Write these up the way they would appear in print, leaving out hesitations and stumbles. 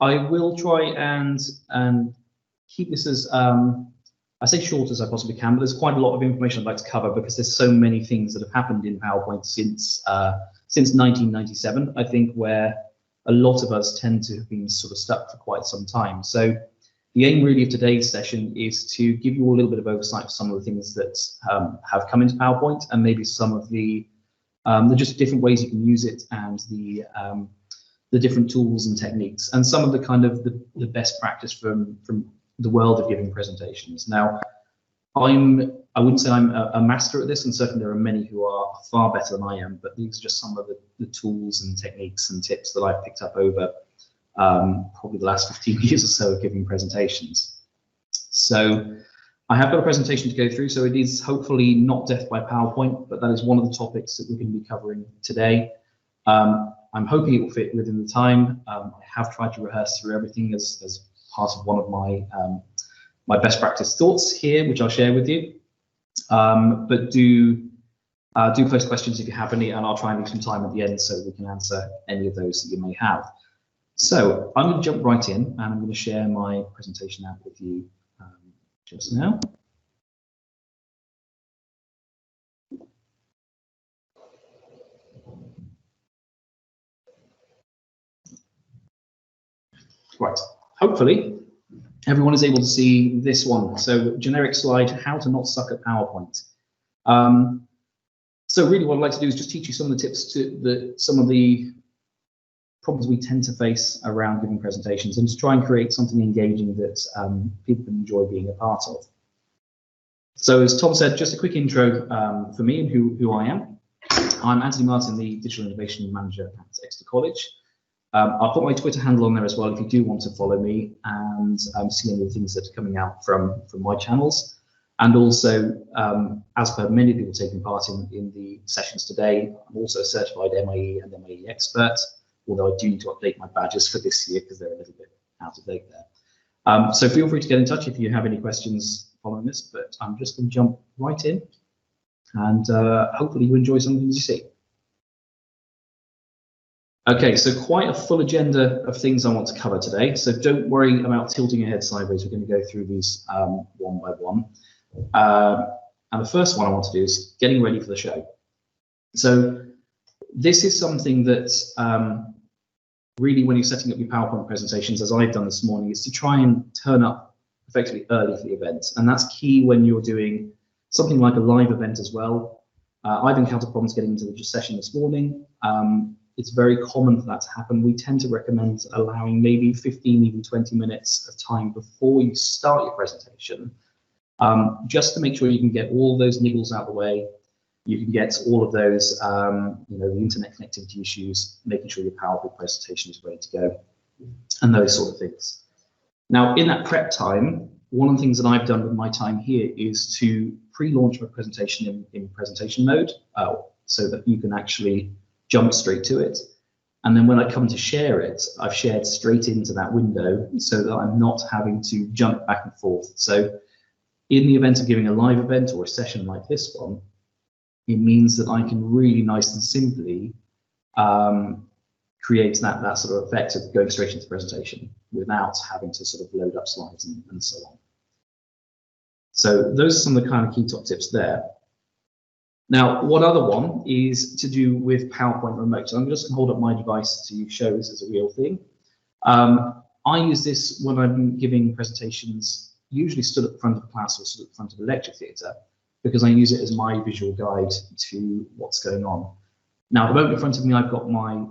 I will try and keep this as I say short as I possibly can, but there's quite a lot of information I'd like to cover because there's so many things that have happened in PowerPoint since 1997, I think, where a lot of us tend to have been sort of stuck for quite some time. So the aim really of today's session is to give you all a little bit of oversight of some of the things that have come into PowerPoint, and maybe some of the just different ways you can use it, and the different tools and techniques, and some of the kind of the best practice from the world of giving presentations. Now, I wouldn't say I'm a master at this, and certainly there are many who are far better than I am, but these are just some of the tools and techniques and tips that I've picked up over probably the last 15 years or so of giving presentations. So I have got a presentation to go through, so it is hopefully not death by PowerPoint, but that is one of the topics that we're going to be covering today. I'm hoping it will fit within the time. I have tried to rehearse through everything as part of one of my my best practice thoughts here, which I'll share with you. But do post questions if you have any, and I'll try and leave some time at the end so we can answer any of those that you may have. So I'm going to jump right in, and I'm going to share my presentation out with you just now. Right, hopefully everyone is able to see this one. So generic slide, how to not suck at PowerPoint. So really what I'd like to do is just teach you some of the tips to some of the problems we tend to face around giving presentations, and to try and create something engaging that people can enjoy being a part of. So as Tom said, just a quick intro for me and who I am. I'm Anthony Martin, the Digital Innovation Manager at Exeter College. I'll put my Twitter handle on there as well if you do want to follow me and see any of the things that are coming out from my channels. And also, as per many people taking part in the sessions today, I'm also a certified MIE and MIE expert, although I do need to update my badges for this year because they're a little bit out of date there. So feel free to get in touch if you have any questions following this, but I'm just going to jump right in, and hopefully you enjoy some of the things you see. Okay, so quite a full agenda of things I want to cover today, so don't worry about tilting your head sideways. We're going to go through these one by one. And the first one I want to do is getting ready for the show. So this is something that really, when you're setting up your PowerPoint presentations, as I've done this morning, is to try and turn up effectively early for the event. And that's key when you're doing something like a live event as well. I've encountered problems getting into the session this morning. It's very common for that to happen. We tend to recommend allowing maybe 15, even 20 minutes of time before you start your presentation, just to make sure you can get all those niggles out of the way. You can get all of those, the internet connectivity issues, making sure your PowerPoint presentation is ready to go, and those sort of things. Now, in that prep time, one of the things that I've done with my time here is to pre-launch my presentation in presentation mode, so that you can actually jump straight to it. And then when I come to share it, I've shared straight into that window so that I'm not having to jump back and forth. So in the event of giving a live event or a session like this one, it means that I can really nice and simply create that sort of effect of going straight into the presentation without having to sort of load up slides and so on. So those are some of the kind of key top tips there. Now, one other one is to do with PowerPoint Remote. So I'm just going to hold up my device to show this as a real thing. I use this when I'm giving presentations, usually stood at the front of the class or stood at the front of the lecture theatre, because I use it as my visual guide to what's going on. Now, at the moment in front of me, I've got my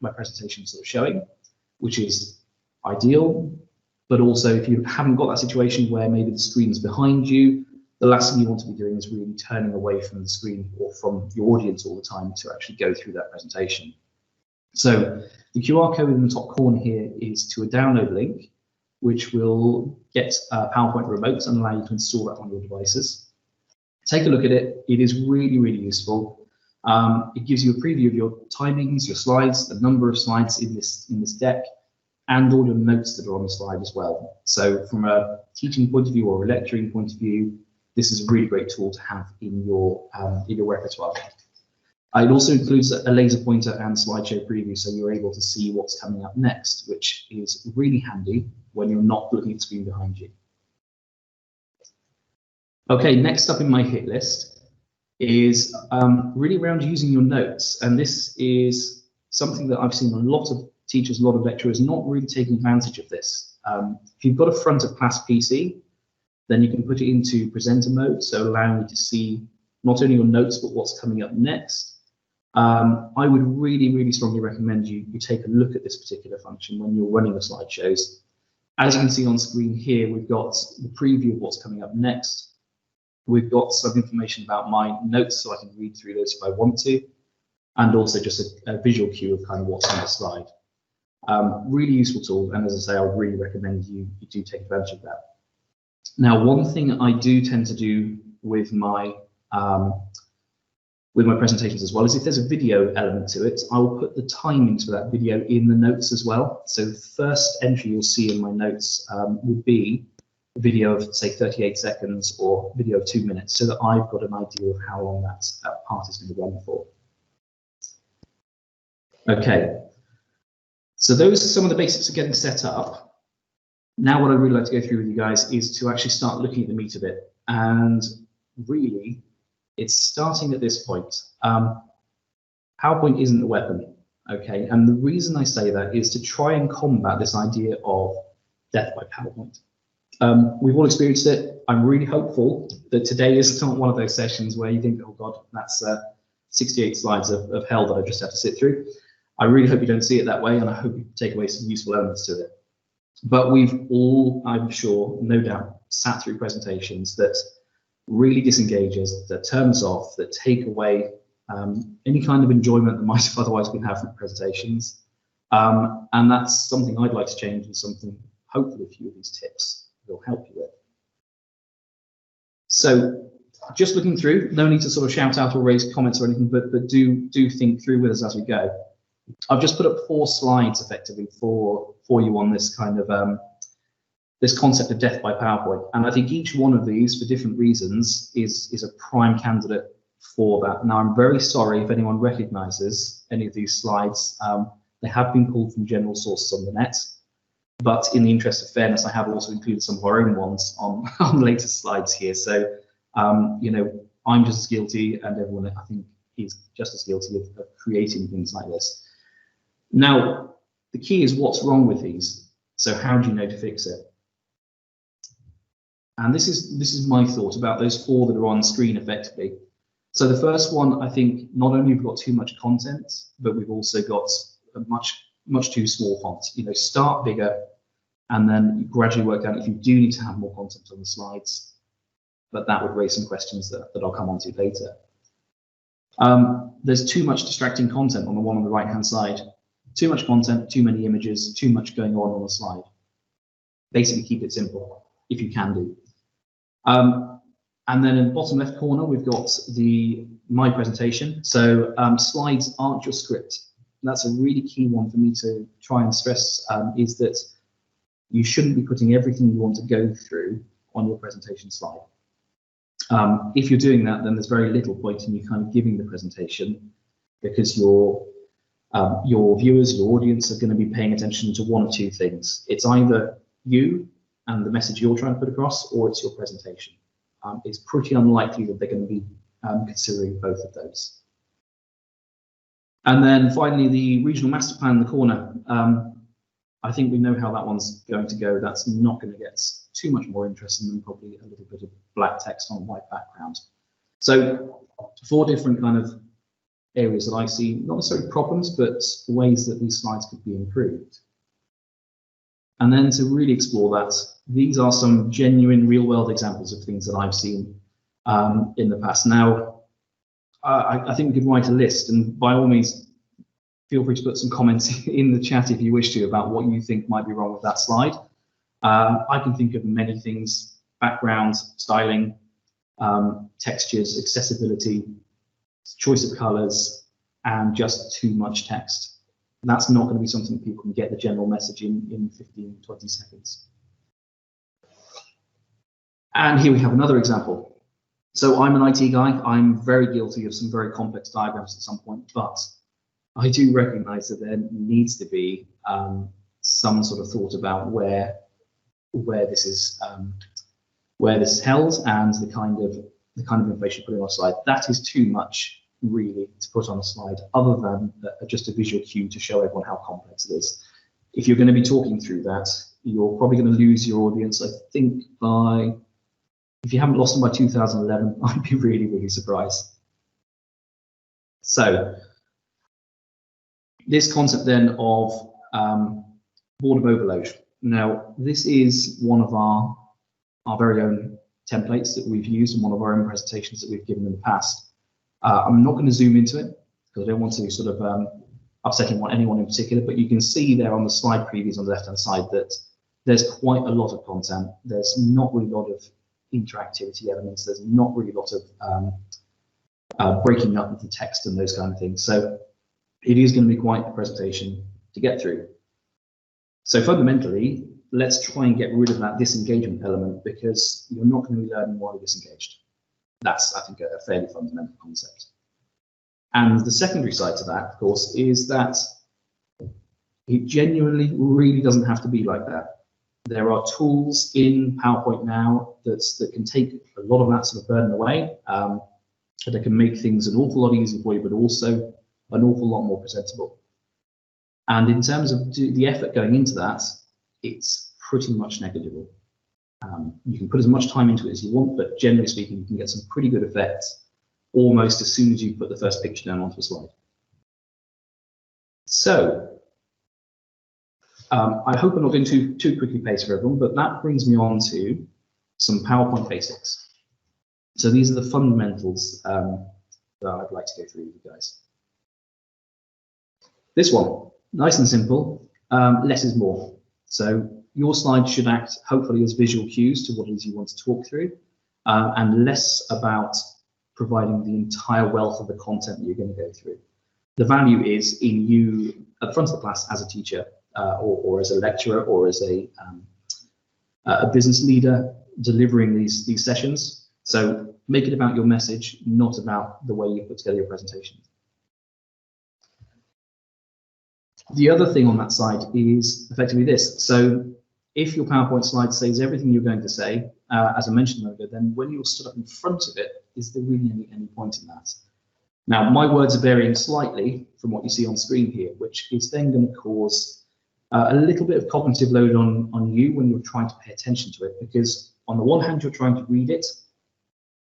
my presentation sort of showing, which is ideal. But also, if you haven't got that situation where maybe the screen's behind you, the last thing you want to be doing is really turning away from the screen or from your audience all the time to actually go through that presentation. So the QR code in the top corner here is to a download link, which will get PowerPoint Remote and allow you to install that on your devices. Take a look at it. It is really, really useful. It gives you a preview of your timings, your slides, the number of slides in this deck, and all your notes that are on the slide as well. So from a teaching point of view or a lecturing point of view, this is a really great tool to have in your repertoire. It also includes a laser pointer and slideshow preview, so you're able to see what's coming up next, which is really handy when you're not looking at the screen behind you. Okay, next up in my hit list is really around using your notes, and this is something that I've seen a lot of teachers, a lot of lecturers not really taking advantage of this. If you've got a front of class PC, then you can put it into presenter mode, so allowing you to see not only your notes, but what's coming up next. I would really, really strongly recommend you take a look at this particular function when you're running the slideshows. As you can see on screen here, we've got the preview of what's coming up next. We've got some information about my notes, so I can read through those if I want to, and also just a visual cue of kind of what's on the slide. Really useful tool, and as I say, I would really recommend you do take advantage of that. Now, one thing I do tend to do with my presentations as well is if there's a video element to it, I will put the timings for that video in the notes as well. So the first entry you'll see in my notes would be a video of, say, 38 seconds or video of 2 minutes, so that I've got an idea of how long that part is going to run for. Okay, so those are some of the basics of getting set up. Now what I'd really like to go through with you guys is to actually start looking at the meat of it, and really it's starting at this point. PowerPoint isn't a weapon, okay? And the reason I say that is to try and combat this idea of death by PowerPoint. We've all experienced it. I'm really hopeful that today is not one of those sessions where you think, oh God, that's 68 slides of hell that I just have to sit through. I really hope you don't see it that way, and I hope you take away some useful elements to it. But we've all, I'm sure, no doubt, sat through presentations that really disengages, that turns off, that take away any kind of enjoyment that might have otherwise been had from presentations. And that's something I'd like to change, and something hopefully a few of these tips will help you with. So just looking through, no need to sort of shout out or raise comments or anything, but do think through with us as we go. I've just put up 4 slides effectively for you on this kind of this concept of death by PowerPoint, and I think each one of these, for different reasons, is a prime candidate for that. Now, I'm very sorry if anyone recognises any of these slides. They have been pulled from general sources on the net, but in the interest of fairness, I have also included some of our own ones on the latest slides here. So, you know, I'm just as guilty, and everyone, I think, is just as guilty of creating things like this. Now, the key is what's wrong with these. So how do you know to fix it? And this is my thought about those 4 that are on screen effectively. So the first one, I think, not only have we got too much content, but we've also got a much too small font. You know, start bigger, and then you gradually work down if you do need to have more content on the slides. But that would raise some questions that I'll come on to later. There's too much distracting content on the one on the right-hand side. Too much content, too many images, too much going on the slide. Basically, keep it simple, if you can do. And then in the bottom left corner, we've got my presentation. So slides aren't your script. That's a really key one for me to try and stress, is that you shouldn't be putting everything you want to go through on your presentation slide. If you're doing that, then there's very little point in you kind of giving the presentation, because your viewers, your audience, are going to be paying attention to one of 2 things. It's either you and the message you're trying to put across, or it's your presentation. It's pretty unlikely that they're going to be considering both of those. And then finally, the regional master plan in the corner. I think we know how that one's going to go. That's not going to get too much more interesting than probably a little bit of black text on a white background. So 4 different kind of areas that I see, not necessarily problems, but ways that these slides could be improved. And then to really explore that, these are some genuine real-world examples of things that I've seen in the past. Now, I think we could write a list, and by all means, feel free to put some comments in the chat if you wish to about what you think might be wrong with that slide. I can think of many things: background, styling, textures, accessibility, choice of colors, and just too much text. That's not going to be something that people can get the general message in 15, 20 seconds. And here we have another example. So I'm an IT guy. I'm very guilty of some very complex diagrams at some point, but I do recognize that there needs to be some sort of thought about where this is held and the kind of information put on a slide. That is too much really to put on a slide, other than just a visual cue to show everyone how complex it is. If you're going to be talking through that, you're probably going to lose your audience, I think, by, if you haven't lost them by 2011, I'd be really, really surprised. So this concept then of board of overload. Now, this is one of our very own templates that we've used in one of our own presentations that we've given in the past. I'm not going to zoom into it because I don't want to sort of upset anyone in particular, but you can see there on the slide previews on the left-hand side that there's quite a lot of content. There's not really a lot of interactivity elements. There's not really a lot of breaking up of the text and those kind of things. So it is going to be quite a presentation to get through. So fundamentally, let's try and get rid of that disengagement element, because you're not going to be learning while you're disengaged. That's, I think, a fairly fundamental concept. And the secondary side to that, of course, is that it genuinely really doesn't have to be like that. There are tools in PowerPoint now that can take a lot of that sort of burden away, that can make things an awful lot easier for you, but also an awful lot more presentable. And in terms of the effort going into that, it's pretty much negligible. You can put as much time into it as you want, but generally speaking, you can get some pretty good effects almost as soon as you put the first picture down onto a slide. So I hope I'm not going too quickly pace for everyone, but that brings me on to some PowerPoint basics. So these are the fundamentals that I'd like to go through with you guys. This one, nice and simple, less is more. So your slides should act hopefully as visual cues to what it is you want to talk through, and less about providing the entire wealth of the content that you're going to go through. The value is in you at the front of the class as a teacher, or as a lecturer, or as a business leader delivering these sessions. So make it about your message, not about the way you put together your presentation. The other thing on that side is effectively this. So if your PowerPoint slide says everything you're going to say, as I mentioned a moment ago, then when you're stood up in front of it, is there really any point in that? Now, my words are varying slightly from what you see on screen here, which is then going to cause a little bit of cognitive load on you when you're trying to pay attention to it, because on the one hand, you're trying to read it.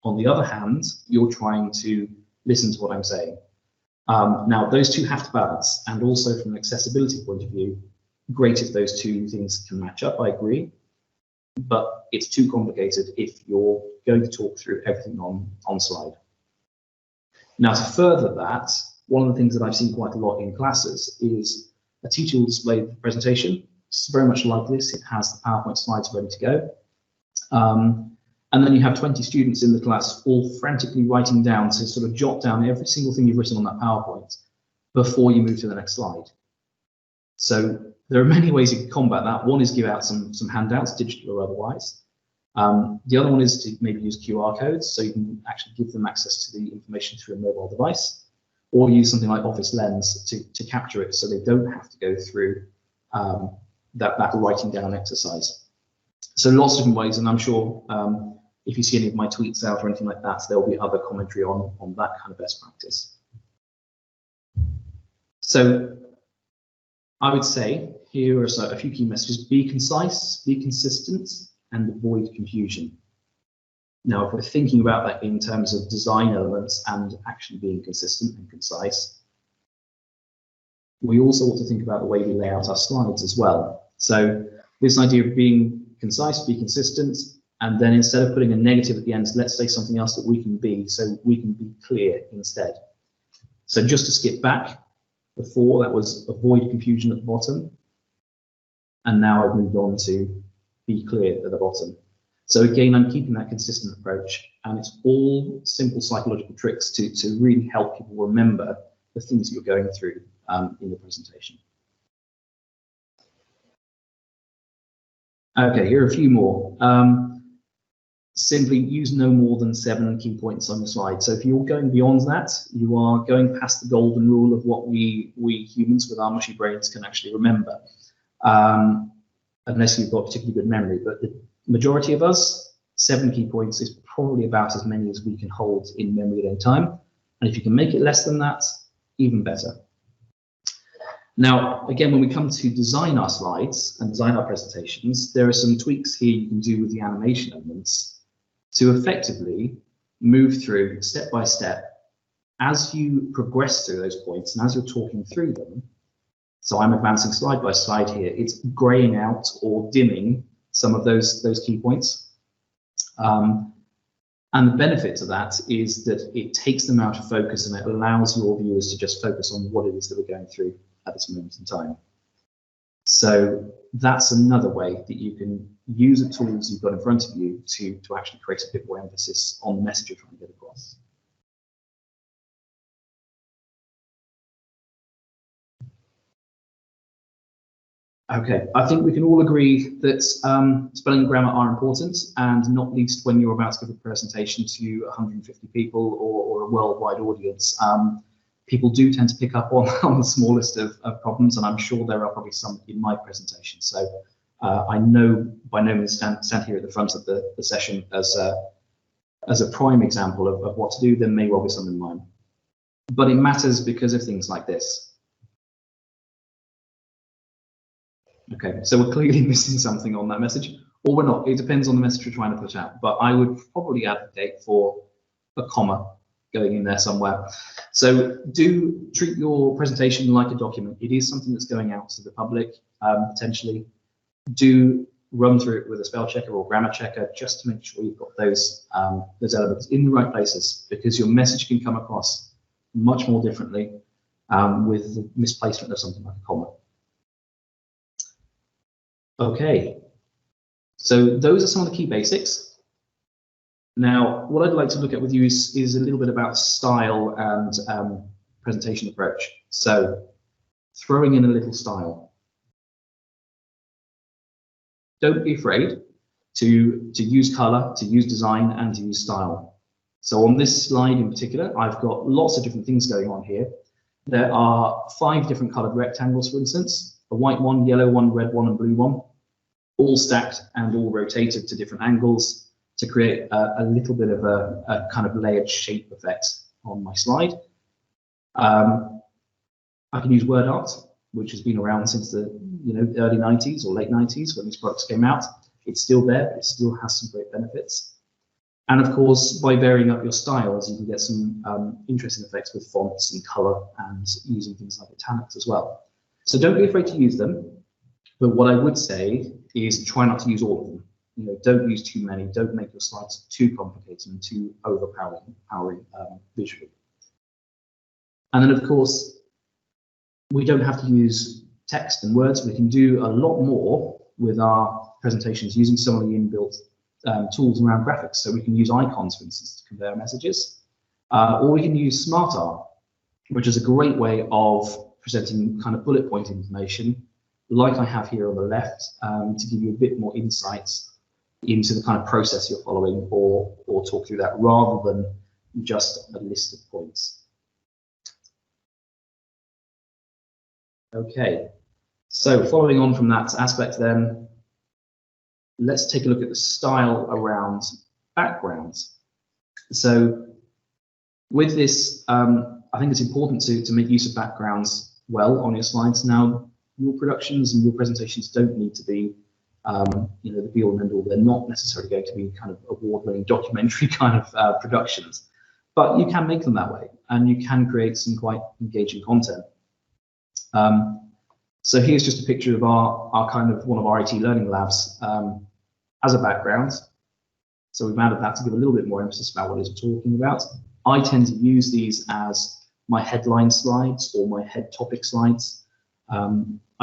On the other hand, you're trying to listen to what I'm saying. Now, those two have to balance, and also from an accessibility point of view, great if those two things can match up, I agree, but it's too complicated if you're going to talk through everything on slide. Now, to further that, one of the things that I've seen quite a lot in classes is a teacher will display the presentation. It's very much like this. It has the PowerPoint slides ready to go. And then you have 20 students in the class all frantically writing down to sort of jot down every single thing you've written on that PowerPoint before you move to the next slide. So there are many ways you can combat that. One is give out some handouts, digital or otherwise. The other one is to maybe use QR codes, so you can actually give them access to the information through a mobile device, or use something like Office Lens to capture it so they don't have to go through that writing down exercise. So lots of different ways, and I'm sure if you see any of my tweets out or anything like that, there'll be other commentary on that kind of best practice. So I would say here are a few key messages. Be concise, be consistent, and avoid confusion. Now, if we're thinking about that in terms of design elements and actually being consistent and concise, we also want to think about the way we lay out our slides as well. So this idea of being concise, be consistent, and then instead of putting a negative at the end, let's say something else that we can be, so we can be clear instead. So just to skip back, before that was avoid confusion at the bottom, and now I've moved on to be clear at the bottom. So again, I'm keeping that consistent approach, and it's all simple psychological tricks to really help people remember the things you're going through in the presentation. Okay, here are a few more. simply use no more than 7 key points on the slide. So if you're going beyond that, you are going past the golden rule of what we humans with our mushy brains can actually remember, unless you've got particularly good memory. But the majority of us, 7 key points is probably about as many as we can hold in memory at any time. And if you can make it less than that, even better. Now, again, when we come to design our slides and design our presentations, there are some tweaks here you can do with the animation elements to effectively move through step by step as you progress through those points and as you're talking through them. So I'm advancing slide by slide here. It's graying out or dimming some of those key points. And the benefit to that is that it takes them out of focus and it allows your viewers to just focus on what it is that we're going through at this moment in time. So that's another way that you can use the tools you've got in front of you to actually create a bit more emphasis on the message you're trying to get across. Okay, I think we can all agree that spelling and grammar are important, and not least when you're about to give a presentation to 150 people or a worldwide audience. People do tend to pick up on the smallest of problems, and I'm sure there are probably some in my presentation. So I know by no means stand here at the front of the session as a prime example of what to do. There may well be some in mine, but it matters because of things like this. Okay, so we're clearly missing something on that message, or we're not. It depends on the message we're trying to put out, but I would probably advocate for a comma going in there somewhere. So do treat your presentation like a document. It is something that's going out to the public, potentially. Do run through it with a spell checker or grammar checker just to make sure you've got those elements in the right places, because your message can come across much more differently with the misplacement of something like a comma. Okay, so those are some of the key basics. Now, what I'd like to look at with you is a little bit about style and presentation approach. So, throwing in a little style. Don't be afraid to use color, to use design, and to use style. So on this slide in particular, I've got lots of different things going on here. There are 5 different colored rectangles, for instance, a white one, yellow one, red one, and blue one, all stacked and all rotated to different angles to create a little bit of a kind of layered shape effect on my slide. I can use word art, which has been around since the early 90s or late 90s when these products came out. It's still there, but it still has some great benefits. And of course, by varying up your styles, you can get some interesting effects with fonts and color and using things like italics as well. So don't be afraid to use them. But what I would say is try not to use all of them. Don't use too many. Don't make your slides too complicated and too overpowering visually. And then, of course, we don't have to use text and words. We can do a lot more with our presentations using some of the inbuilt tools around graphics. So we can use icons, for instance, to convey our messages. Or we can use smart art, which is a great way of presenting kind of bullet point information, like I have here on the left, to give you a bit more insights into the kind of process you're following, or talk through that rather than just a list of points. Okay, so following on from that aspect then, let's take a look at the style around backgrounds. So with this, I think it's important to make use of backgrounds well on your slides. Now, your productions and your presentations don't need to be the be all and end all. They're not necessarily going to be kind of award-winning documentary kind of productions, but you can make them that way, and you can create some quite engaging content. So here's just a picture of our kind of one of our IT learning labs as a background. So we've added that to give a little bit more emphasis about what it is we're talking about. I tend to use these as my headline slides or my head topic slides. I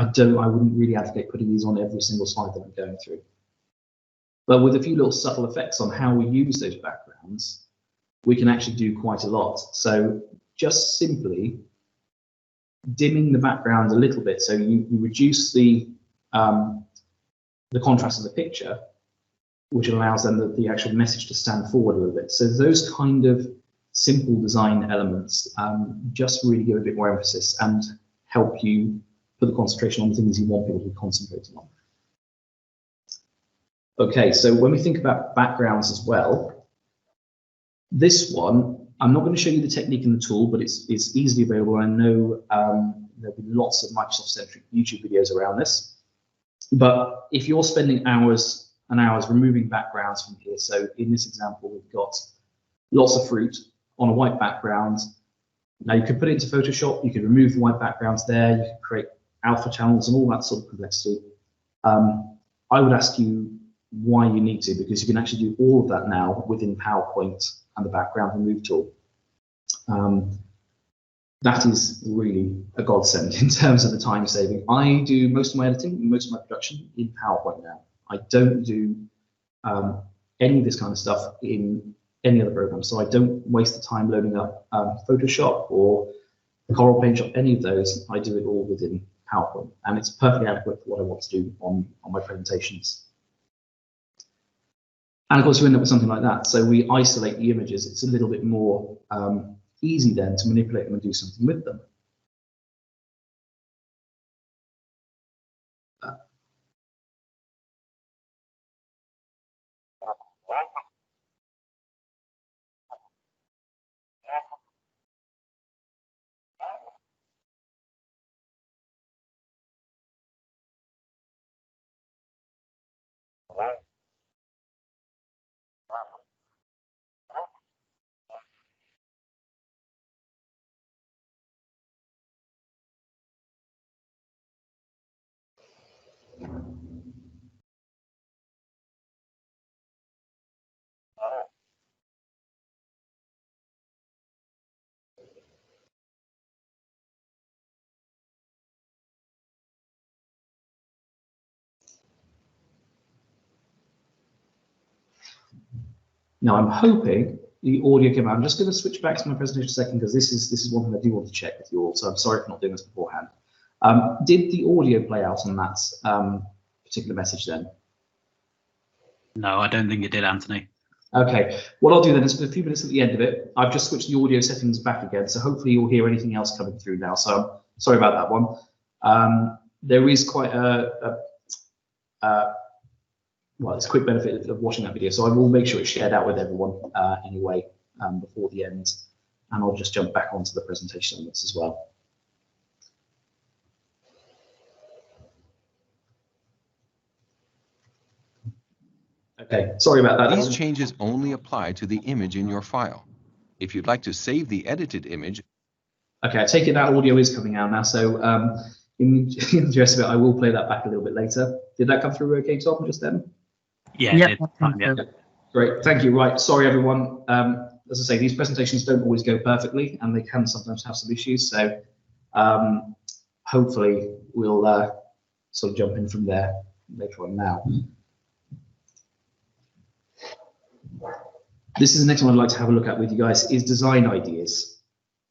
wouldn't really advocate putting these on every single slide that I'm going through. But with a few little subtle effects on how we use those backgrounds, we can actually do quite a lot. So just simply dimming the background a little bit, so you reduce the contrast of the picture, which allows then the actual message to stand forward a little bit. So those kind of simple design elements just really give a bit more emphasis and help you put the concentration on the things you want people to be concentrating on. Okay, so when we think about backgrounds as well, this one, I'm not going to show you the technique in the tool, but it's easily available. I know there'll be lots of Microsoft-centric YouTube videos around this. But if you're spending hours and hours removing backgrounds from here, so in this example, we've got lots of fruit on a white background. Now you could put it into Photoshop, you could remove the white backgrounds there, you could create alpha channels and all that sort of complexity. I would ask you why you need to, because you can actually do all of that now within PowerPoint and the background remove tool. That is really a godsend in terms of the time saving. I do most of my editing, most of my production in PowerPoint now. I don't do any of this kind of stuff in any other program, so I don't waste the time loading up Photoshop or Corel Paint Shop, any of those. I do it all within PowerPoint, and it's perfectly adequate for what I want to do on my presentations. And of course, you end up with something like that. So we isolate the images. It's a little bit more easy then to manipulate them and do something with them. Now I'm hoping the audio came out. I'm just going to switch back to my presentation a second, because this is one thing I do want to check with you all. So I'm sorry for not doing this beforehand. Did the audio play out on that particular message then? No, I don't think it did, Anthony. Okay, what I'll do then is for a few minutes at the end of it, I've just switched the audio settings back again, so hopefully you'll hear anything else coming through now. So I'm sorry about that one. There is quite well, it's a quick benefit of watching that video, so I will make sure it's shared out with everyone anyway before the end, and I'll just jump back onto the presentation on this as well. Okay, sorry about that. These changes only apply to the image in your file. If you'd like to save the edited image. Okay, I take it that audio is coming out now, so in the interest of it, I will play that back a little bit later. Did that come through okay, Tom, just then? Yeah, Yep, it did. Yeah. Great, thank you. Right, sorry everyone. As I say, these presentations don't always go perfectly, and they can sometimes have some issues. So hopefully we'll sort of jump in from there later on now. This is the next one I'd like to have a look at with you guys, is design ideas.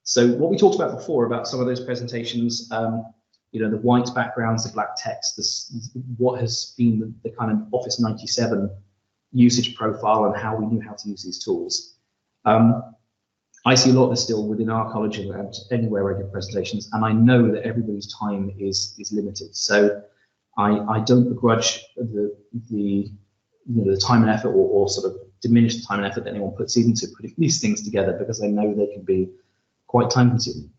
So what we talked about before about some of those presentations, you know, the white backgrounds, the black text, what has been the kind of Office 97 usage profile and how we knew how to use these tools. I see a lot of this still within our college and anywhere I give presentations, and I know that everybody's time is limited. So I don't begrudge the time and effort or sort of diminish the time and effort that anyone puts into putting these things together, because I know they can be quite time consuming.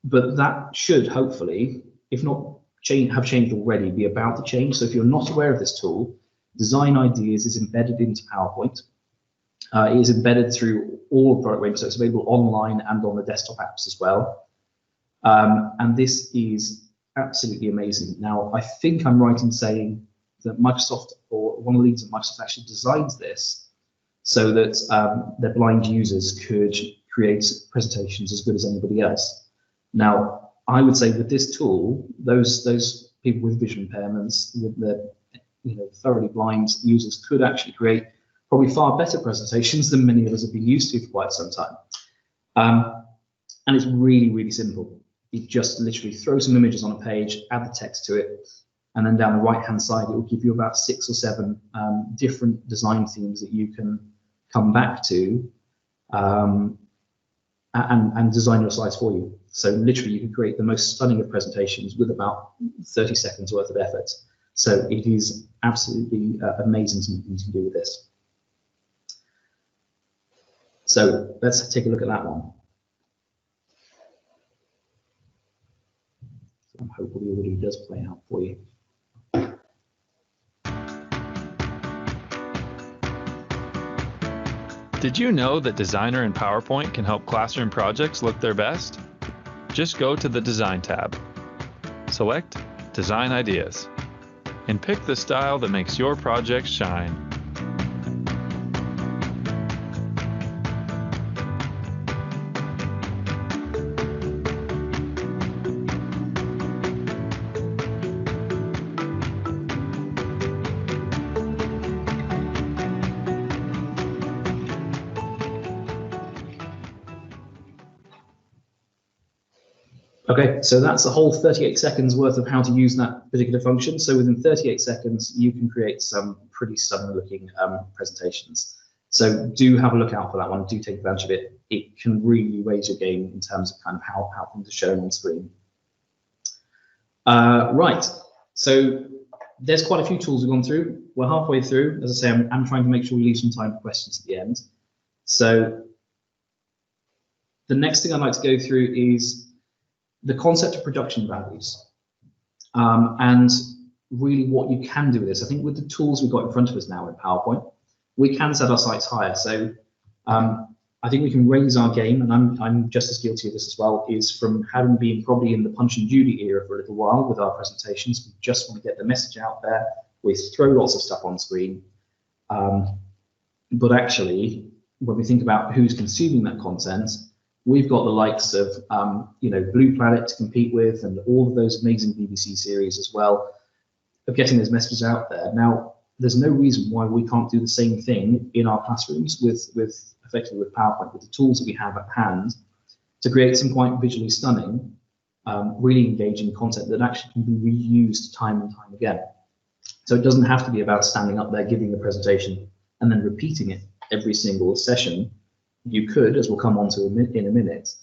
But that should hopefully, if not have changed already, be about to change. So if you're not aware of this tool, Design Ideas is embedded into PowerPoint. It is embedded through all the product range, so it's available online and on the desktop apps as well. And this is absolutely amazing. Now, I think I'm right in saying that Microsoft, or one of the leads at Microsoft, actually designs this so that their blind users could create presentations as good as anybody else. Now, I would say with this tool, those people with vision impairments, with the thoroughly blind users, could actually create probably far better presentations than many of us have been used to for quite some time. And it's really, really simple. You just literally throw some images on a page, add the text to it, And then down the right-hand side, it will give you about 6 or 7 different design themes that you can come back to and design your slides for you. So literally, you can create the most stunning of presentations with about 30 seconds worth of effort. So it is absolutely amazing something you can do with this. So let's take a look at that one. Hopefully it really does play out for you. Did you know that Designer in PowerPoint can help classroom projects look their best? Just go to the Design tab. Select Design Ideas and pick the style that makes your project shine. Okay, so that's the whole 38 seconds worth of how to use that particular function. So within 38 seconds, you can create some pretty stunning looking presentations. So do have a look out for that one. Do take advantage of it. It can really raise your game in terms of kind of how things are shown on screen. Right, so there's quite a few tools we've gone through. We're halfway through. As I say, I'm trying to make sure we leave some time for questions at the end. So the next thing I'd like to go through is the concept of production values, and really what you can do with this. I think with the tools we've got in front of us now in PowerPoint, we can set our sights higher. So I think we can raise our game, and I'm just as guilty of this as well, is from having been probably in the Punch and Judy era for a little while with our presentations. We just want to get the message out there. We throw lots of stuff on screen. But actually, when we think about who's consuming that content, we've got the likes of, Blue Planet to compete with, and all of those amazing BBC series as well, of getting those messages out there. Now, there's no reason why we can't do the same thing in our classrooms with effectively with PowerPoint, with the tools that we have at hand, to create some quite visually stunning, really engaging content that actually can be reused time and time again. So it doesn't have to be about standing up there, giving a presentation, and then repeating it every single session. You could, as we'll come on to in a minute,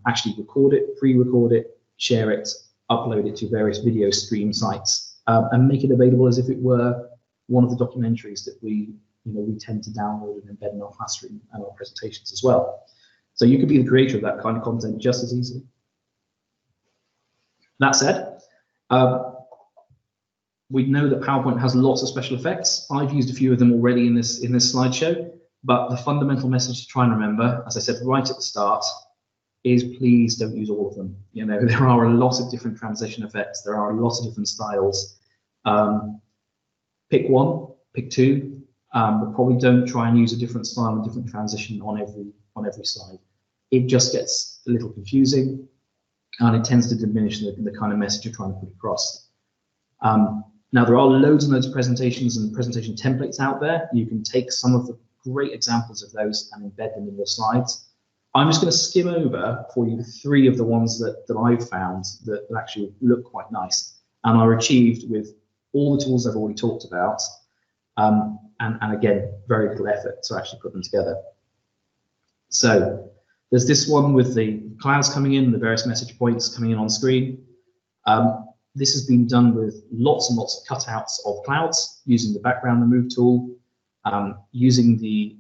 actually record it, pre-record it, share it, upload it to various video stream sites, and make it available as if it were one of the documentaries that we tend to download and embed in our classroom and our presentations as well. So you could be the creator of that kind of content just as easily. That said, we know that PowerPoint has lots of special effects. I've used a few of them already in this slideshow. But the fundamental message to try and remember, as I said right at the start, is please don't use all of them. There are a lot of different transition effects. There are a lot of different styles. Pick one, pick two, but probably don't try and use a different style and different transition on every slide. It just gets a little confusing, and it tends to diminish the kind of message you're trying to put across. Now, there are loads and loads of presentations and presentation templates out there. You can take some of the great examples of those and embed them in your slides. I'm just going to skim over for you 3 of the ones that I've found that actually look quite nice and are achieved with all the tools I've already talked about, and again, very little effort to actually put them together. So there's this one with the clouds coming in, the various message points coming in on screen. This has been done with lots and lots of cutouts of clouds using the background remove tool, using the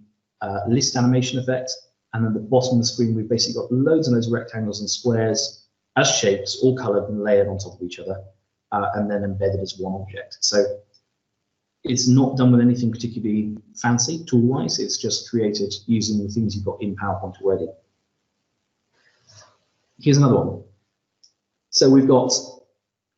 list animation effect, and then the bottom of the screen we've basically got loads and loads of rectangles and squares as shapes, all coloured and layered on top of each other, and then embedded as one object. So it's not done with anything particularly fancy tool-wise, it's just created using the things you've got in PowerPoint already. Here's another one. So we've got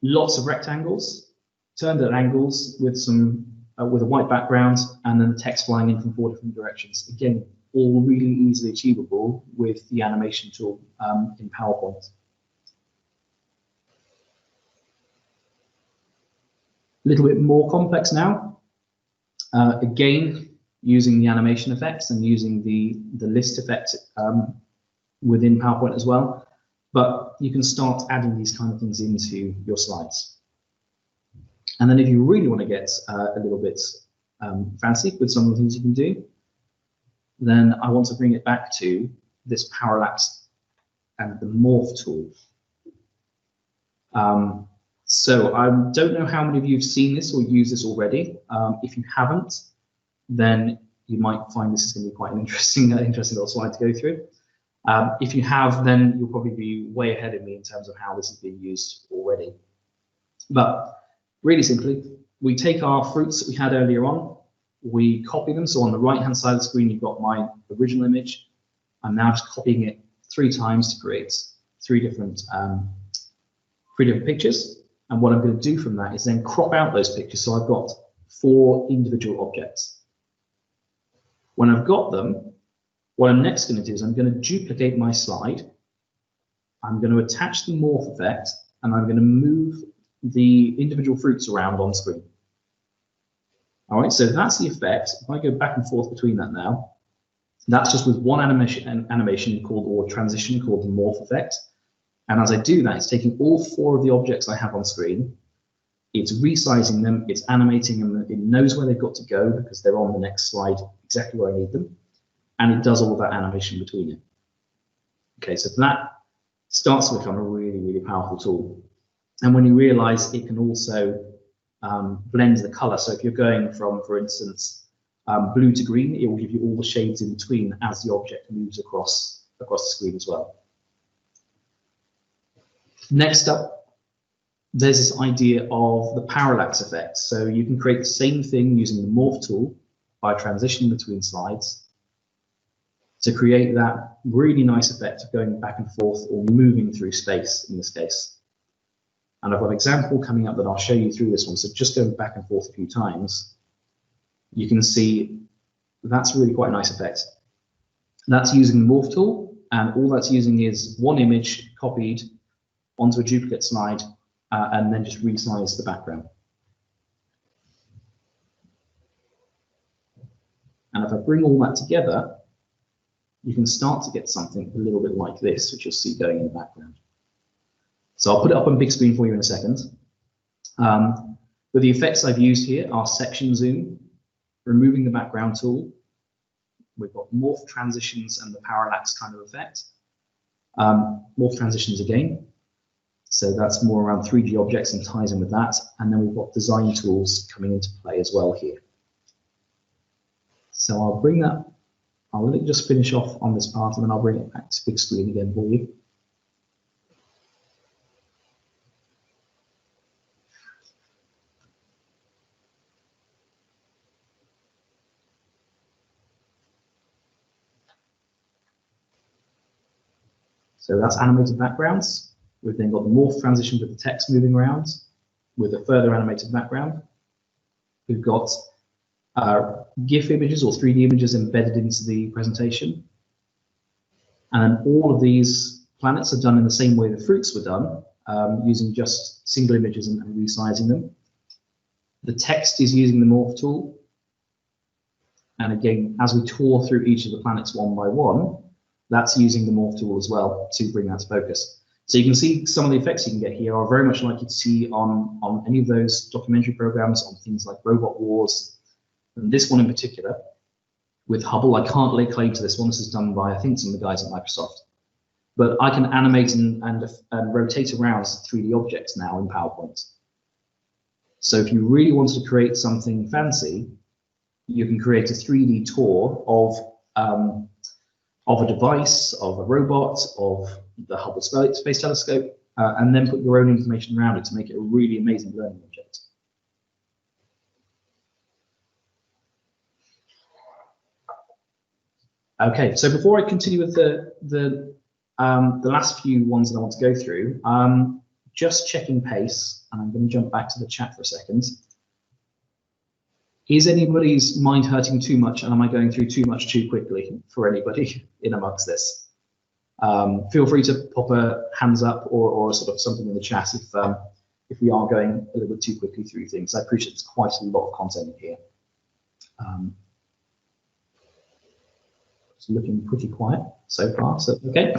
lots of rectangles turned at angles with some with a white background, and then the text flying in from 4 different directions. Again, all really easily achievable with the animation tool in PowerPoint. A little bit more complex now. Again, using the animation effects and using the list effect within PowerPoint as well. But you can start adding these kind of things into your slides. And then if you really want to get a little bit fancy with some of the things you can do, then I want to bring it back to this parallax and the morph tool. So I don't know how many of you have seen this or used this already. If you haven't, then you might find this is going to be quite an interesting little slide to go through. If you have, then you'll probably be way ahead of me in terms of how this is being used already. But really simply, we take our fruits that we had earlier on, we copy them. So on the right-hand side of the screen, you've got my original image. I'm now just copying it 3 times to create three different pictures. And what I'm going to do from that is then crop out those pictures. So I've got 4 individual objects. When I've got them, what I'm next going to do is I'm going to duplicate my slide. I'm going to attach the morph effect, and I'm going to move the individual fruits around on screen. All right, so that's the effect. If I go back and forth between that now, that's just with one animation called, or transition called the morph effect. And as I do that, it's taking all 4 of the objects I have on screen, it's resizing them, it's animating them, it knows where they've got to go because they're on the next slide exactly where I need them, and it does all of that animation between it. Okay, so that starts to become a really, really powerful tool. And when you realize it can also blend the color, so if you're going from, for instance, blue to green, it will give you all the shades in between as the object moves across the screen as well. Next up, there's this idea of the parallax effect. So you can create the same thing using the morph tool by transitioning between slides to create that really nice effect of going back and forth or moving through space in this case. And I've got an example coming up that I'll show you through this one. So just going back and forth a few times, you can see that's really quite a nice effect. That's using the morph tool, and all that's using is one image copied onto a duplicate slide, and then just resize the background. And if I bring all that together, you can start to get something a little bit like this, which you'll see going in the background. So I'll put it up on big screen for you in a second. But the effects I've used here are section zoom, removing the background tool. We've got morph transitions and the parallax kind of effect. Morph transitions again. So that's more around 3D objects and ties in with that. And then we've got design tools coming into play as well here. So I'll bring that, I'll let it just finish off on this part, and then I'll bring it back to big screen again for you. So that's animated backgrounds. We've then got the morph transition with the text moving around with a further animated background. We've got GIF images or 3D images embedded into the presentation. And all of these planets are done in the same way the fruits were done, using just single images and resizing them. The text is using the morph tool. And again, as we tour through each of the planets one by one, that's using the morph tool as well to bring that to focus. So you can see some of the effects you can get here are very much like you'd see on any of those documentary programs, on things like Robot Wars, and this one in particular with Hubble. I can't lay claim to this one. This is done by, I think, some of the guys at Microsoft. But I can animate and rotate around 3D objects now in PowerPoint. So if you really wanted to create something fancy, you can create a 3D tour of a device, of a robot, of the Hubble Space Telescope, and then put your own information around it to make it a really amazing learning object. Okay, so before I continue with the last few ones that I want to go through, just checking pace, and I'm going to jump back to the chat for a second. Is anybody's mind hurting too much, and am I going through too much too quickly for anybody in amongst this? Feel free to pop a hands up or sort of something in the chat if we are going a little bit too quickly through things. I appreciate there's quite a lot of content here. It's looking pretty quiet so far, so okay.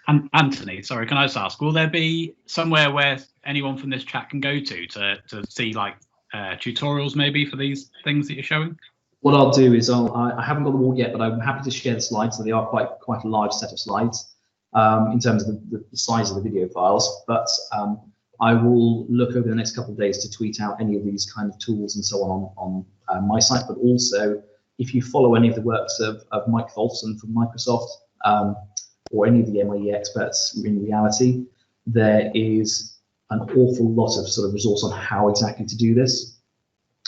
And Anthony, sorry, can I just ask, will there be somewhere where anyone from this chat can go to see like tutorials maybe for these things that you're showing? What I'll do is I haven't got them all yet, but I'm happy to share the slides. So they are quite a large set of slides in terms of the size of the video files. But I will look over the next couple of days to tweet out any of these kind of tools and so on my site. But also, if you follow any of the works of Mike Folsom from Microsoft or any of the MIE experts in reality, there is an awful lot of sort of resource on how exactly to do this.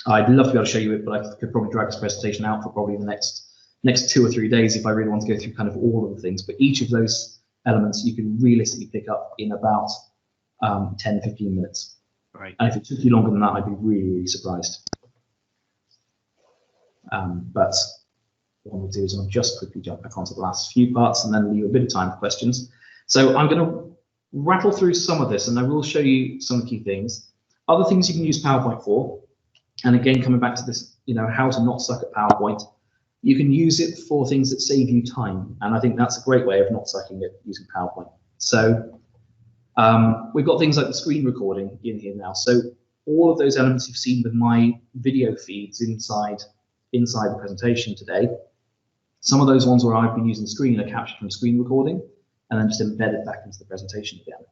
I'd love to be able to show you it, but I could probably drag this presentation out for probably the next 2 or 3 days if I really want to go through kind of all of the things. But each of those elements you can realistically pick up in about 10, 15 minutes. Right. And if it took you longer than that, I'd be really, really surprised. But what we'll do is I'll just quickly jump back onto the last few parts and then leave a bit of time for questions. So I'm going to rattle through some of this and I will show you some of the key things. Other things you can use PowerPoint for, and again, coming back to this, how to not suck at PowerPoint, you can use it for things that save you time. And I think that's a great way of not sucking at using PowerPoint. So we've got things like the screen recording in here now. So all of those elements you've seen with my video feeds inside the presentation today, some of those ones where I've been using screen are captured from screen recording and then just embedded back into the presentation again.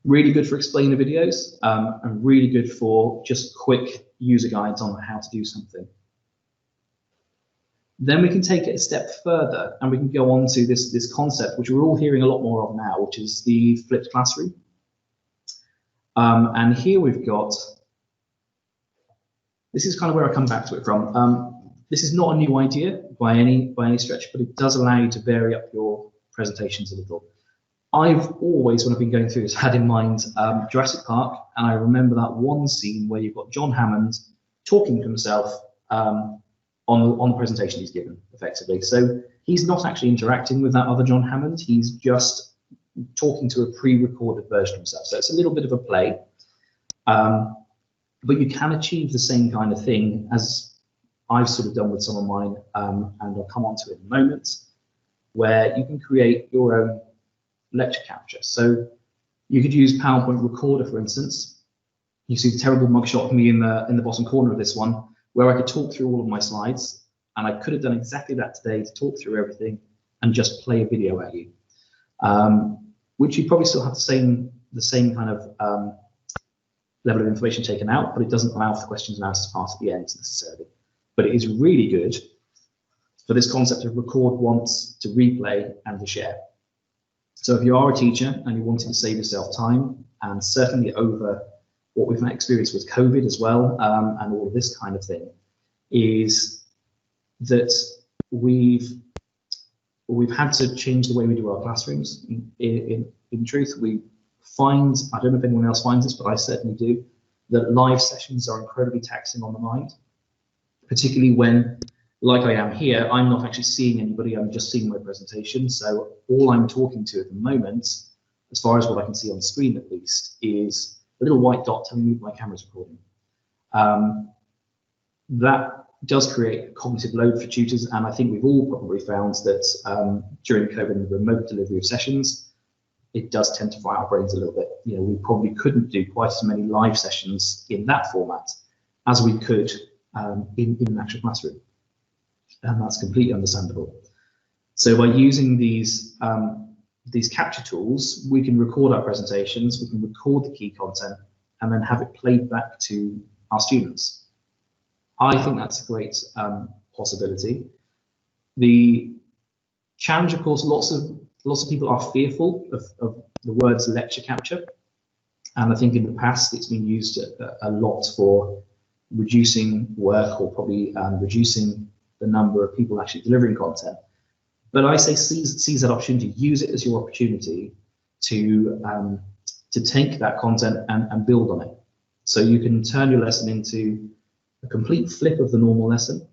Really good for explainer videos and really good for just quick user guides on how to do something. Then we can take it a step further and we can go on to this concept, which we're all hearing a lot more of now, which is the flipped classroom. And here we've got, this is kind of where I come back to it from. This is not a new idea by any stretch, but it does allow you to vary up your presentations a little. I've always, when I've been going through this, had in mind Jurassic Park, and I remember that one scene where you've got John Hammond talking to himself on the presentation he's given, effectively. So he's not actually interacting with that other John Hammond, he's just talking to a pre-recorded version of himself. So it's a little bit of a play, but you can achieve the same kind of thing as I've sort of done with some of mine, and I'll come on to it in a moment, where you can create your own lecture capture. So you could use PowerPoint Recorder, for instance. You see the terrible mugshot of me in the bottom corner of this one, where I could talk through all of my slides, and I could have done exactly that today to talk through everything and just play a video at you, which you probably still have the same kind of level of information taken out, but it doesn't allow for questions and answers part at the end necessarily. But it is really good for this concept of record once, to replay, and to share. So if you are a teacher and you're wanting to save yourself time, and certainly over what we've experienced with COVID as well, and all of this kind of thing, is that we've had to change the way we do our classrooms. In truth, we find, I don't know if anyone else finds this, but I certainly do, that live sessions are incredibly taxing on the mind, particularly when, like I am here, I'm not actually seeing anybody, I'm just seeing my presentation. So all I'm talking to at the moment, as far as what I can see on screen at least, is a little white dot telling me my camera's recording. That does create cognitive load for tutors, and I think we've all probably found that during COVID and the remote delivery of sessions, it does tend to fry our brains a little bit. We probably couldn't do quite as many live sessions in that format as we could in an actual classroom. And that's completely understandable. So by using these capture tools, we can record our presentations, we can record the key content, and then have it played back to our students. I think that's a great possibility. The challenge, of course, lots of people are fearful of the words lecture capture, and I think in the past it's been used a lot for reducing work, or probably reducing the number of people actually delivering content. But I say seize that opportunity, use it as your opportunity to take that content and build on it. So you can turn your lesson into a complete flip of the normal lesson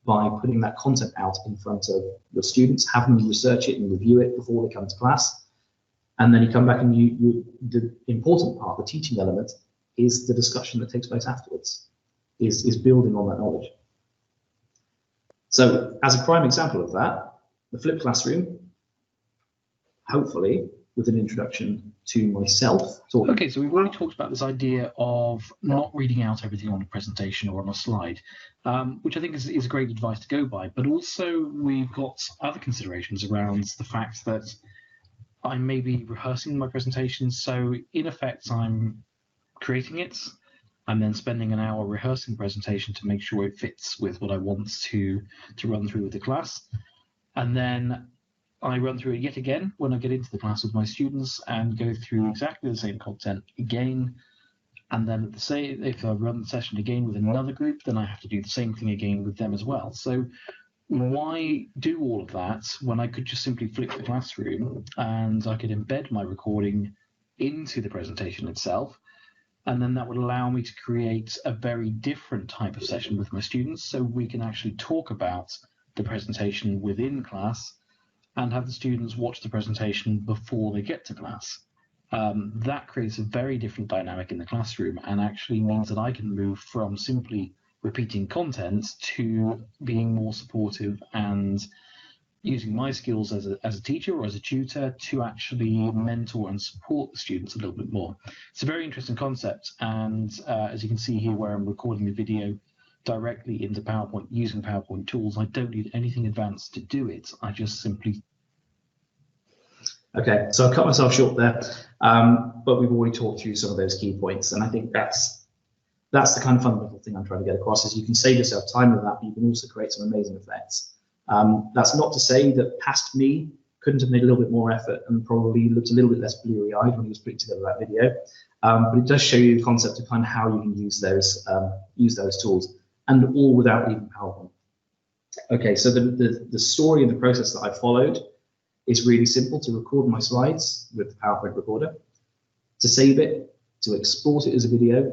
by putting that content out in front of your students, have them research it and review it before they come to class. And then you come back and the important part, the teaching element, is the discussion that takes place afterwards, is building on that knowledge. So as a prime example of that, the flipped classroom, hopefully, with an introduction to myself. Okay, so we've already talked about this idea of not reading out everything on a presentation or on a slide, which I think is great advice to go by. But also we've got other considerations around the fact that I may be rehearsing my presentation. So in effect, I'm creating it. I'm then spending an hour rehearsing the presentation to make sure it fits with what I want to run through with the class. And then I run through it yet again when I get into the class with my students and go through exactly the same content again. And then at the same, if I run the session again with another group, then I have to do the same thing again with them as well. So why do all of that when I could just simply flip the classroom and I could embed my recording into the presentation itself? And then that would allow me to create a very different type of session with my students, so we can actually talk about the presentation within class and have the students watch the presentation before they get to class. That creates a very different dynamic in the classroom and actually means that I can move from simply repeating content to being more supportive and using my skills as a teacher or as a tutor to actually mentor and support the students a little bit more. It's a very interesting concept, and as you can see here where I'm recording the video directly into PowerPoint using PowerPoint tools, I don't need anything advanced to do it. I just simply... Okay, so I've cut myself short there, but we've already talked through some of those key points, and I think that's the kind of fundamental thing I'm trying to get across, is you can save yourself time with that, but you can also create some amazing effects. That's not to say that past me couldn't have made a little bit more effort and probably looked a little bit less bleary-eyed when he was putting together that video, but it does show you the concept of kind of how you can use those tools, and all without even PowerPoint. Okay, so the story and the process that I followed is really simple: to record my slides with the PowerPoint recorder, to save it, to export it as a video,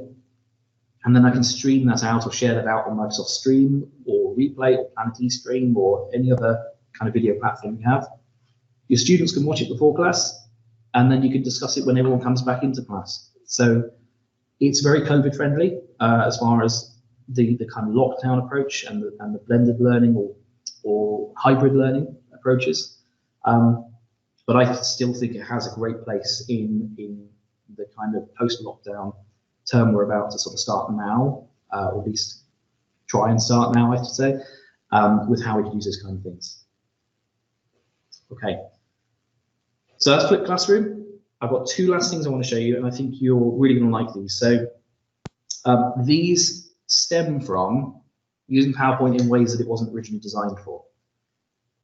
and then I can stream that out or share that out on Microsoft Stream or Replay or Planet eStream or any other kind of video platform you have. Your students can watch it before class, and then you can discuss it when everyone comes back into class. So it's very COVID friendly as far as the kind of lockdown approach and the blended learning or hybrid learning approaches. But I still think it has a great place in the kind of post-lockdown term we're about to sort of start now, or at least try and start now, I should say, with how we can use those kind of things. Okay, so that's flipped classroom. I've got two last things I want to show you, and I think you're really going to like these. So these stem from using PowerPoint in ways that it wasn't originally designed for.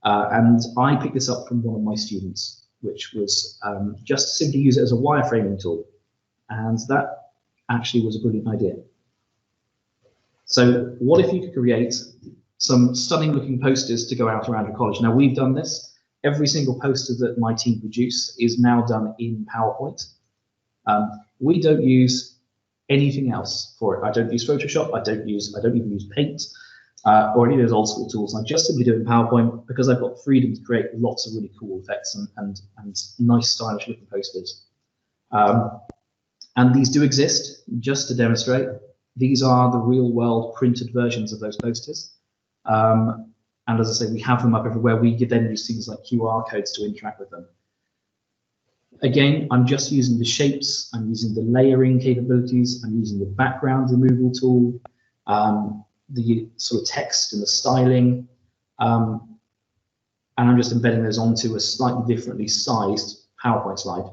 And I picked this up from one of my students, which was just to simply use it as a wireframing tool. And that actually was a brilliant idea. So what if you could create some stunning looking posters to go out around your college? Now, we've done this. Every single poster that my team produce is now done in PowerPoint. We don't use anything else for it. I don't use Photoshop. I don't even use Paint or any of those old school tools. I just simply do it in PowerPoint because I've got freedom to create lots of really cool effects and nice stylish looking posters. And these do exist. Just to demonstrate, these are the real world printed versions of those posters. And as I say, we have them up everywhere. We then use things like QR codes to interact with them. Again, I'm just using the shapes, I'm using the layering capabilities, I'm using the background removal tool, the sort of text and the styling, and I'm just embedding those onto a slightly differently sized PowerPoint slide.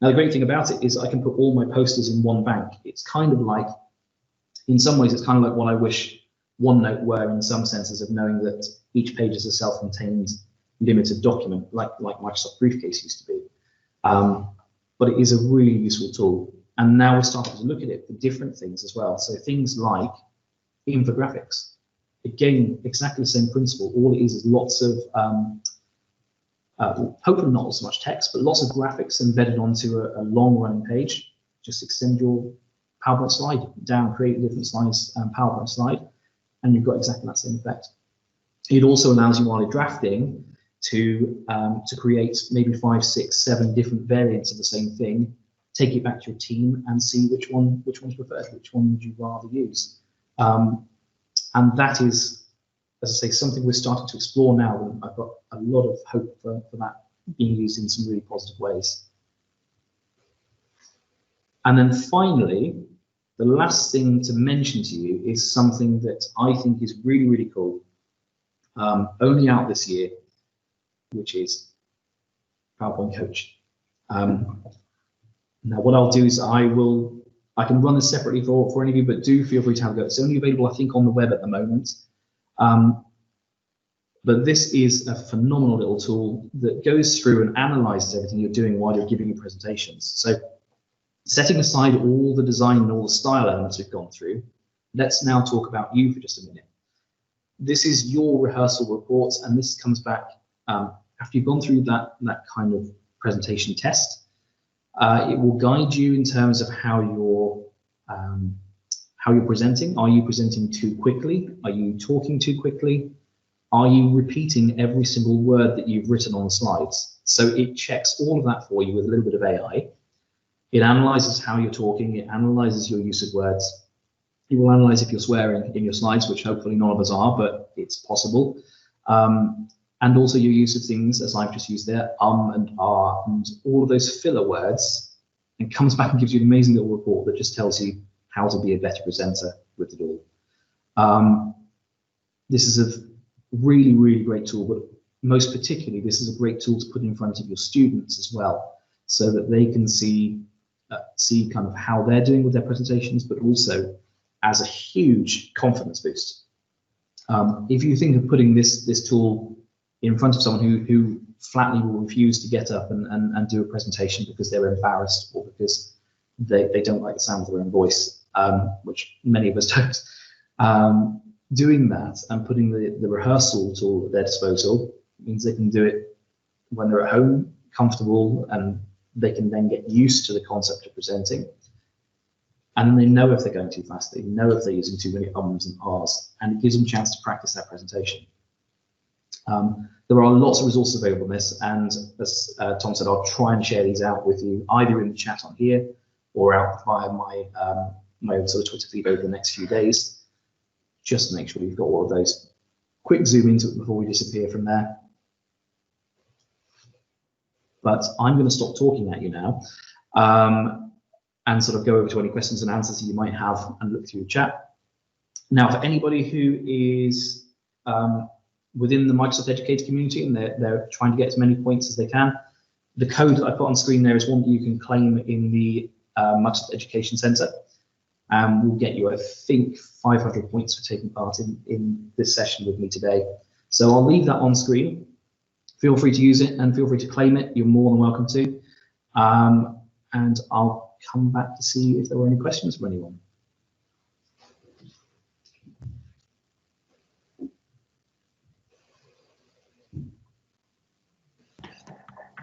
Now, the great thing about it is I can put all my posters in one bank. It's kind of like, in some ways, it's kind of like what I wish OneNote were in some senses, of knowing that each page is a self-contained limited document, like Microsoft Briefcase used to be. But it is a really useful tool. And now we're starting to look at it for different things as well. So things like infographics. Again, exactly the same principle. All it is lots of, hopefully not so much text, but lots of graphics embedded onto a long-running page. Just extend your PowerPoint slide down, create a different size PowerPoint slide, and you've got exactly that same effect. It also allows you, while you're drafting, to create maybe 5, 6, 7 different variants of the same thing, take it back to your team and see which one's preferred, which one would you rather use. And that is, as I say, something we're starting to explore now, and I've got a lot of hope for that being used in some really positive ways. And then finally, the last thing to mention to you is something that I think is really, really cool, only out this year, which is PowerPoint Coach. Now, what I'll do is I can run this separately for any of you, but do feel free to have a go. It's only available, I think, on the web at the moment. But this is a phenomenal little tool that goes through and analyzes everything you're doing while you're giving your presentations. So setting aside all the design and all the style elements we've gone through, let's now talk about you for just a minute. This is your rehearsal report, and this comes back after you've gone through that kind of presentation test. It will guide you in terms of how you're presenting. Are you presenting too quickly? Are you talking too quickly? Are you repeating every single word that you've written on the slides? So it checks all of that for you with a little bit of AI. It analyzes how you're talking. It analyzes your use of words. It will analyze if you're swearing in your slides, which hopefully none of us are, but it's possible. And also your use of things, as I've just used there, and are, and all of those filler words, and comes back and gives you an amazing little report that just tells you how to be a better presenter with it all. This is a really, really great tool, but most particularly, this is a great tool to put in front of your students as well, so that they can see kind of how they're doing with their presentations, but also as a huge confidence boost. If you think of putting this tool in front of someone who flatly will refuse to get up and do a presentation because they're embarrassed or because they don't like the sound of their own voice, which many of us don't, doing that and putting the rehearsal tool at their disposal means they can do it when they're at home, comfortable, and they can then get used to the concept of presenting. And then they know if they're going too fast, they know if they're using too many ums and ahs, and it gives them a chance to practice that presentation. There are lots of resources available on this, and as Tom said, I'll try and share these out with you either in the chat on here or out via my own sort of Twitter feed over the next few days, just to make sure you've got all of those. Quick zoom into it before we disappear from there. But I'm going to stop talking at you now and sort of go over to any questions and answers that you might have and look through the chat. Now, for anybody who is within the Microsoft Educator community and they're trying to get as many points as they can, the code that I put on screen there is one that you can claim in the Microsoft Education Center. We'll get you, I think, 500 points for taking part in this session with me today. So I'll leave that on screen. Feel free to use it and feel free to claim it. You're more than welcome to. And I'll come back to see if there were any questions from anyone.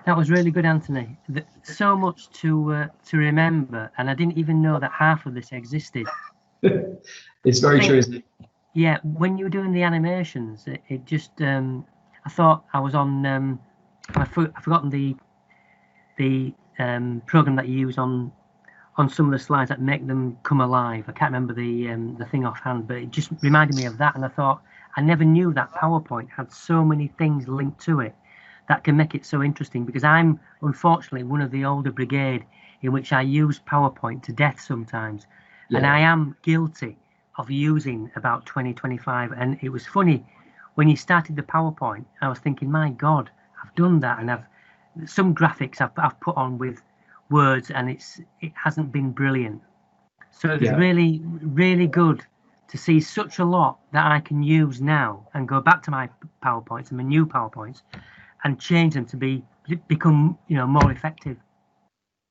That was really good, Anthony. So much to remember, and I didn't even know that half of this existed. It's very true, isn't it? Yeah, when you were doing the animations, it just I thought I was on. I've forgotten the program that you use on some of the slides that make them come alive. I can't remember the thing offhand, but it just reminded me of that, and I thought I never knew that PowerPoint had so many things linked to it that can make it so interesting, because I'm unfortunately one of the older brigade in which I use PowerPoint to death sometimes. Yeah. And I am guilty of using about 20-25. And it was funny when you started the PowerPoint, I was thinking, my God, I've done that, and some graphics I've put on with words, and it hasn't been brilliant. So it was really, really good to see such a lot that I can use now and go back to my PowerPoints and my new PowerPoints and change them to become more effective.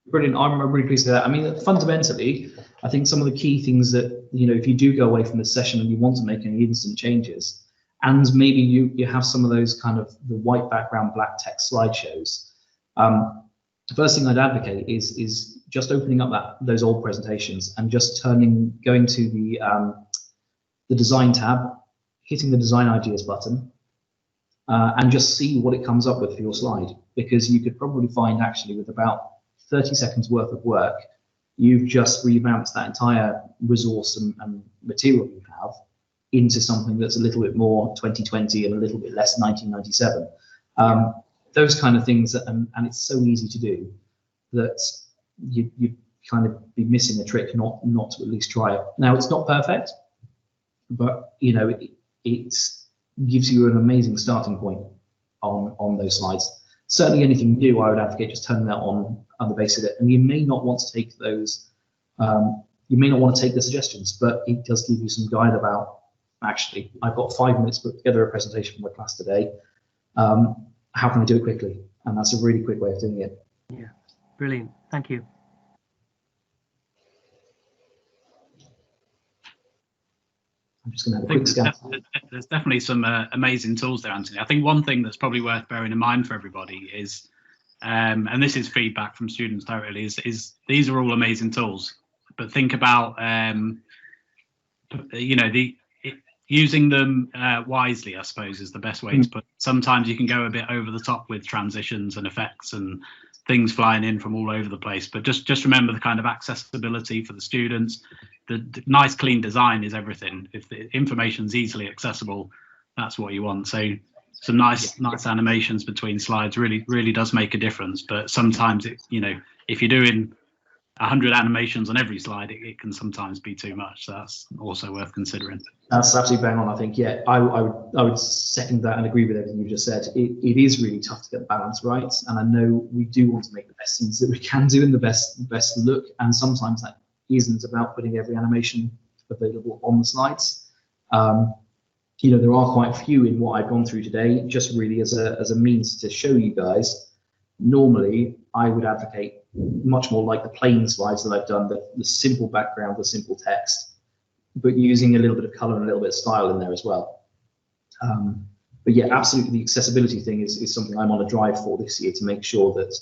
Brilliant. I'm really pleased with that. I mean, fundamentally, I think some of the key things that, if you do go away from the session and you want to make any instant changes, and maybe you have some of those kind of the white background, black text slideshows, the first thing I'd advocate is just opening up those old presentations and just going to the design tab, hitting the design ideas button, and just see what it comes up with for your slide, because you could probably find actually with about 30 seconds worth of work, you've just revamped that entire resource and material you have into something that's a little bit more 2020 and a little bit less 1997. those kind of things, and it's so easy to do that you kind of be missing a trick not to at least try it. Now, it's not perfect, but you know, it gives you an amazing starting point on those slides. Certainly anything new, I would advocate just turning that on the basis of it. And you may not want to take those, you may not want to take the suggestions, but it does give you some guide about, actually, I've got 5 minutes to put together a presentation for my class today. How can I do it quickly? And that's a really quick way of doing it. Yeah, brilliant. Thank you. I'm just going to have a quick scan. There's definitely some amazing tools there, Anthony. I think one thing that's probably worth bearing in mind for everybody is, and this is feedback from students directly, is these are all amazing tools, but think about, you know, using them wisely, I suppose, is the best way to put it. Sometimes you can go a bit over the top with transitions and effects and things flying in from all over the place, but just remember the kind of accessibility for the students. The nice clean design is everything. If the information's easily accessible, that's what you want. So some nice animations between slides really does make a difference. But sometimes it, you know, if you're doing 100 animations on every slide, it can sometimes be too much. So that's also worth considering. That's absolutely bang on. I think, yeah, I would second that and agree with everything you just said. It is really tough to get the balance right, and I know we do want to make the best things that we can do and the best look, and sometimes that isn't about putting every animation available on the slides. You know, there are quite a few in what I've gone through today, just really as a means to show you guys. Normally, I would advocate much more like the plain slides that I've done, the simple background, the simple text, but using a little bit of color and a little bit of style in there as well. But yeah, absolutely, the accessibility thing is something I'm on a drive for this year, to make sure that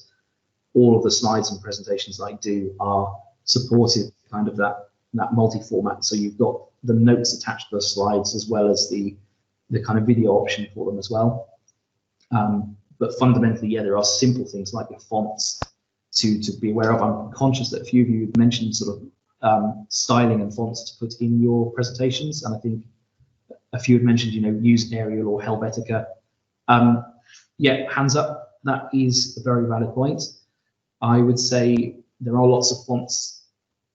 all of the slides and presentations I do are supportive kind of that multi-format. So you've got the notes attached to the slides as well as the kind of video option for them as well. But fundamentally, yeah, there are simple things like the fonts to be aware of. I'm conscious that a few of you have mentioned sort of styling and fonts to put in your presentations, and I think a few have mentioned, you know, use Arial or Helvetica. Yeah, hands up, that is a very valid point. I would say there are lots of fonts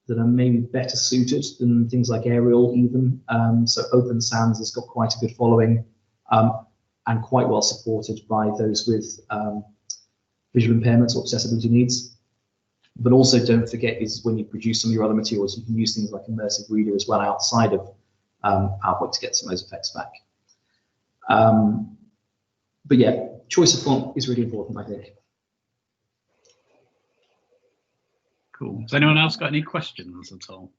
that are maybe better suited than things like Arial even. So Open Sans has got quite a good following, and quite well supported by those with visual impairments or accessibility needs. But also don't forget is when you produce some of your other materials, you can use things like Immersive Reader as well outside of PowerPoint to get some of those effects back. But yeah, choice of font is really important, I think. Cool. Has anyone else got any questions at all?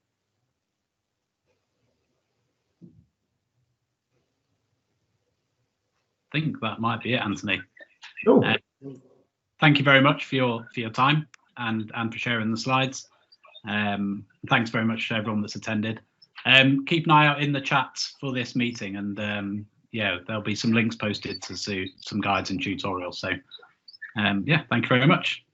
I think that might be it, Anthony. Cool. Thank you very much for your time and for sharing the slides. Thanks very much to everyone that's attended. Keep an eye out in the chat for this meeting, and yeah, there'll be some links posted to some guides and tutorials. So yeah, thank you very much.